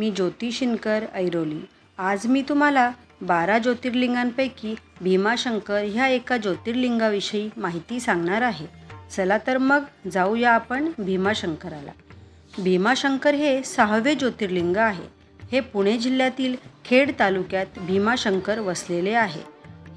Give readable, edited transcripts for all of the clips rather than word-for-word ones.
मी ज्योती शिनकर ऐरोली। आज मी तुम्हाला 12 ज्योतिर्लिंगांपैकी भीमाशंकर ह्या एका ज्योतिर्लिंगाविषयी माहिती सांगणार आहे। चला तर मग जाऊया आपण भीमाशंकराला। भीमाशंकर हे 6वे ज्योतिर्लिंग आहे। हे पुणे जिल्ह्यातील खेड तालुक्यात भीमाशंकर वसलेले आहे।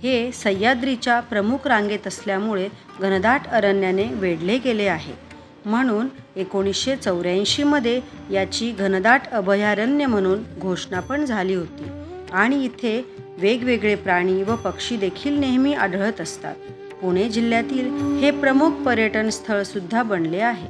हे सह्याद्रीच्या प्रमुख रांगेत असल्यामुळे घनदाट अरण्याने वेढले गेले आहे। म्हणून 1984 मध्ये याची घनदाट अभयारण्य म्हणून घोषणा पण झाली होती आणि इथे वेगवेगळे प्राणी व पक्षी देखील नेहमी आढळत असतात। पुणे जिल्ह्यातील हे प्रमुख पर्यटन स्थळ सुद्धा बनले आहे।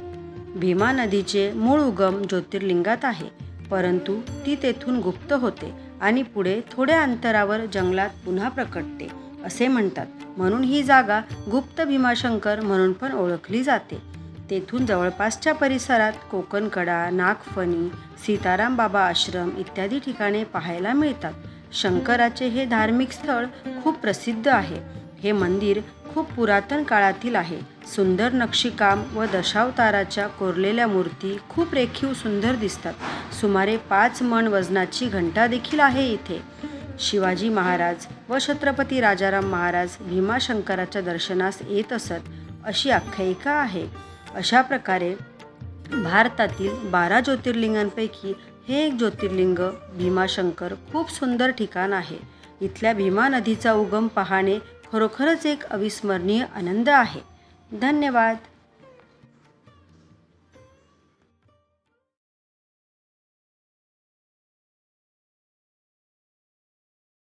भीमा नदीचे मूळ उगम ज्योतिर्लिंगात आहे, परंतु ती तेथून गुप्त होते आणि पुढे थोड्या अंतरावर जंगलात पुन्हा प्रकटते असे म्हणतात। म्हणून ही जागा गुप्त भीमाशंकर म्हणून पण ओळखली जाते। तेथून जवळपासच्या परिसरात कोकणकडा, नागफणी, सीताराम बाबा आश्रम इत्यादी ठिकाणे पाहायला मिळतात। शंकराचे हे धार्मिक स्थळ खूप प्रसिद्ध आहे। हे मंदिर खूप पुरातन काळातील आहे। सुंदर नक्षीकाम व दशावताराच्या कोरलेल्या मूर्ती खूप रेखीव सुंदर दिसतात। सुमारे 5 मन वजनाची घंटा देखील आहे इथे। शिवाजी महाराज व छत्रपती राजाराम महाराज भीमाशंकराच्या दर्शनास येत असत अशी आख्यायिका आहे। अशा प्रकारे भारतातील 12 ज्योतिर्लिंगांपैकी हे एक ज्योतिर्लिंग भीमाशंकर खूप सुंदर ठिकाण आहे। इथल्या भीमा नदीचा उगम पाहणे खरोखरच एक अविस्मरणीय आनंद आहे। धन्यवाद।